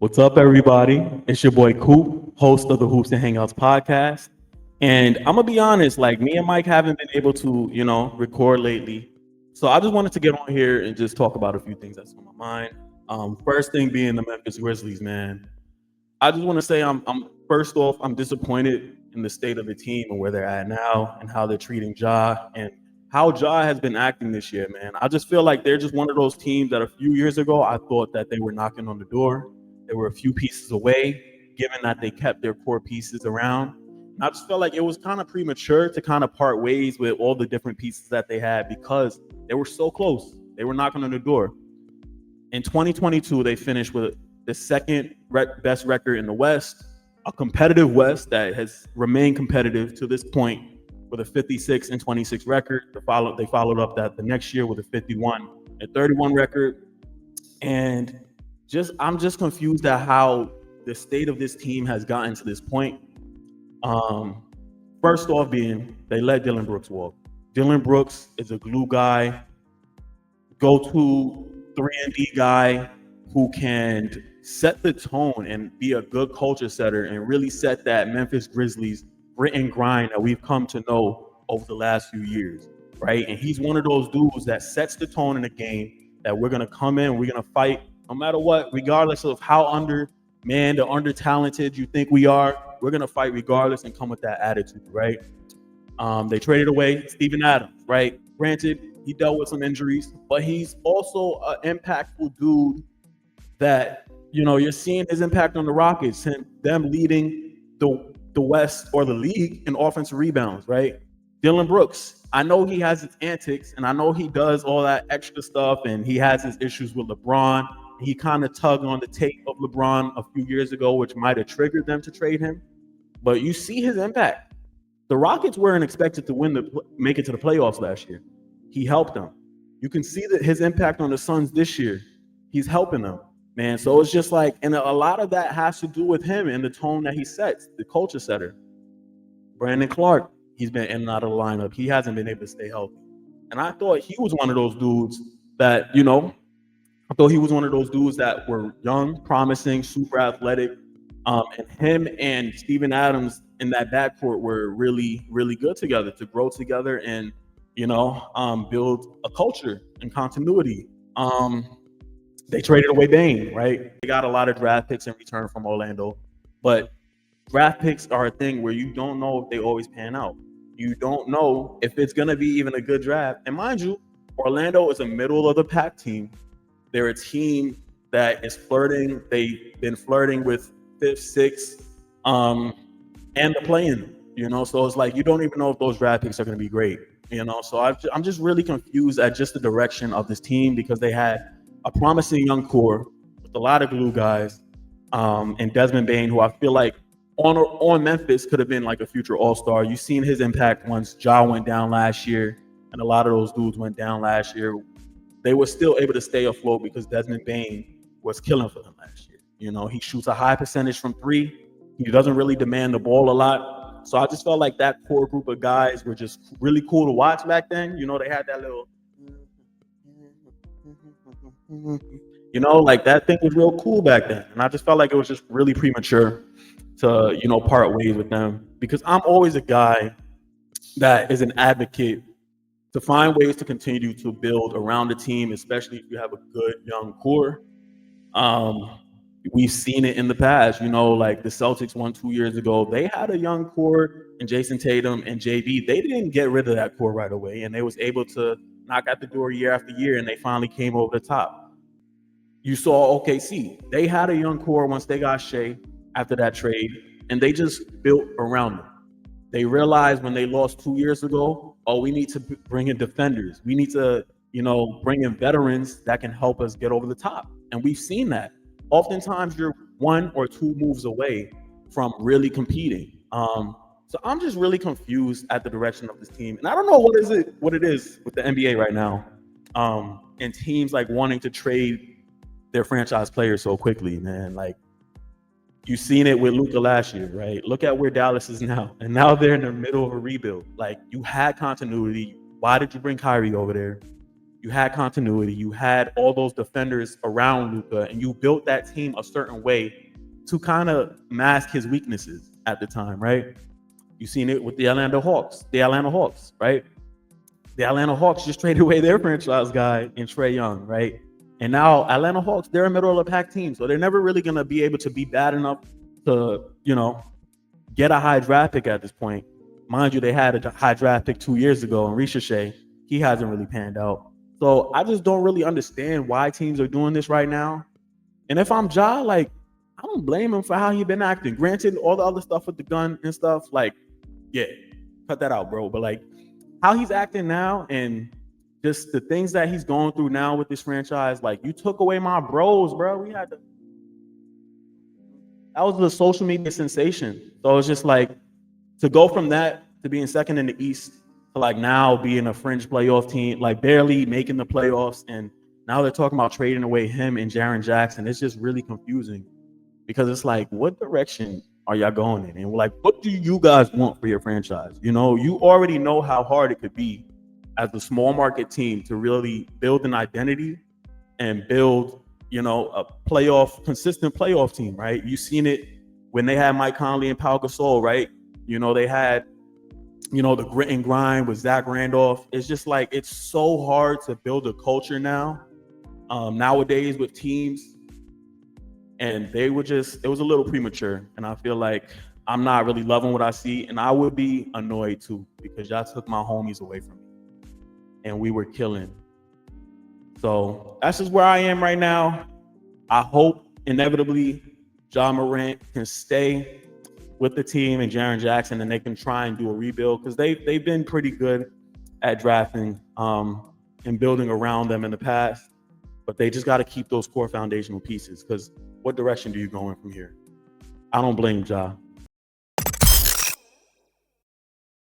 What's up, everybody? It's your boy Coop, host of the Hoops and Hangouts podcast. And I'm gonna be honest, like me and Mike haven't been able to, record lately. So I just wanted to get on here and just talk about a few things that's on my mind. First thing being the Memphis Grizzlies, man. I just want to say I'm first off, I'm disappointed in the state of the team and where they're at now and how they're treating Ja and how Ja has been acting this year, man. I just feel like they're just one of those teams that a few years ago I thought that they were knocking on the door. They were a few pieces away, given that they kept their core pieces around. And I just felt like it was kind of premature to kind of part ways with all the different pieces that they had because they were so close. They were knocking on the door. In 2022, they finished with the second best record in the West, a competitive West that has remained competitive to this point with a 56-26 record. They followed up that the next year with a 51-31 record. And I'm just confused at how the state of this team has gotten to this point. First off being they let Dillon Brooks walk. Dillon Brooks is a glue guy, go-to 3-and-D guy who can set the tone and be a good culture setter and really set that Memphis Grizzlies grit and grind that we've come to know over the last few years, right? And he's one of those dudes that sets the tone in the game that we're going to come in, we're going to fight no matter what, regardless of how undermanned or under-talented you think we are, we're going to fight regardless and come with that attitude, right? They traded away Steven Adams, right? Granted, he dealt with some injuries, but he's also an impactful dude that, you're seeing his impact on the Rockets and them leading the West or the league in offensive rebounds, right? Dillon Brooks, I know he has his antics and I know he does all that extra stuff and he has his issues with LeBron. He kind of tugged on the tape of LeBron a few years ago, which might have triggered them to trade him. But you see his impact. The Rockets weren't expected to make it to the playoffs last year. He helped them. You can see that his impact on the Suns this year. He's helping them, man. So it's just like, and a lot of that has to do with him and the tone that he sets, the culture setter. Brandon Clark, he's been in and out of the lineup. He hasn't been able to stay healthy. And I thought he was one of those dudes that, were young, promising, super athletic. And him and Steven Adams in that backcourt were really, really good together to grow together and, build a culture and continuity. They traded away Bane, right? They got a lot of draft picks in return from Orlando, but draft picks are a thing where you don't know if they always pan out. You don't know if it's going to be even a good draft. And mind you, Orlando is a middle of the pack team. They're a team that is flirting. They've been flirting with 5th, 6th, and the play-in, So it's like you don't even know if those draft picks are going to be great, So I'm just really confused at just the direction of this team because they had a promising young core with a lot of glue guys, and Desmond Bane, who I feel like on Memphis could have been like a future all-star. You've seen his impact once Ja went down last year, and a lot of those dudes went down last year. They were still able to stay afloat because Desmond Bane was killing for them last year. He shoots a high percentage from 3. He doesn't really demand the ball a lot. So I just felt like that core group of guys were just really cool to watch back then. They had that little, like that thing was real cool back then. And I just felt like it was just really premature to, part ways with them because I'm always a guy that is an advocate to find ways to continue to build around the team, especially if you have a good young core. We've seen it in the past, like the Celtics won 2 years ago. They had a young core in Jason Tatum and JB. They didn't get rid of that core right away, and they was able to knock at the door year after year, and they finally came over the top. You saw OKC. They had a young core once they got Shea after that trade, and they just built around them. They realized when they lost 2 years ago, we need to bring in defenders. We need to, bring in veterans that can help us get over the top. And we've seen that. Oftentimes, you're 1 or 2 moves away from really competing. So I'm just really confused at the direction of this team. And I don't know what it is with the NBA right now. And teams like wanting to trade their franchise players so quickly, man. Like, you've seen it with Luka last year, right? Look at where Dallas is now. And now they're in the middle of a rebuild. Like, you had continuity. Why did you bring Kyrie over there? you had continuity, you had all those defenders around Luka, and you built that team a certain way to kind of mask his weaknesses at the time, right? You've seen it with the Atlanta Hawks, right? The Atlanta Hawks just traded away their franchise guy in Trae Young, right? And now Atlanta Hawks, they're a middle of the pack team, so they're never really going to be able to be bad enough to, get a high draft pick at this point. Mind you, they had a high draft pick 2 years ago, and Ricochet, he hasn't really panned out. So I just don't really understand why teams are doing this right now. And if I'm Ja, like, I don't blame him for how he been acting. Granted, all the other stuff with the gun and stuff, like, yeah, cut that out, bro. But like, how he's acting now and just the things that he's going through now with this franchise, like, you took away my bros, bro. That was the social media sensation. So it's just like, to go from that to being second in the East to like now being a fringe playoff team, like barely making the playoffs, and now they're talking about trading away him and Jaren Jackson. It's just really confusing because it's like, what direction are y'all going in? And we're like, what do you guys want for your franchise? You already know how hard it could be as a small market team to really build an identity and build, a consistent playoff team, right? You've seen it when they had Mike Conley and Pau Gasol, right? They had, the grit and grind with Zach Randolph. It's just like, it's so hard to build a culture nowadays with teams. And it was a little premature. And I feel like I'm not really loving what I see. And I would be annoyed too, because y'all took my homies away from me and we were killing. So that's just where I am right now. I hope inevitably Ja Morant can stay with the team and Jaren Jackson, and they can try and do a rebuild, because they've been pretty good at drafting and building around them in the past. But they just got to keep those core foundational pieces, because what direction do you go in from here? I don't blame Ja.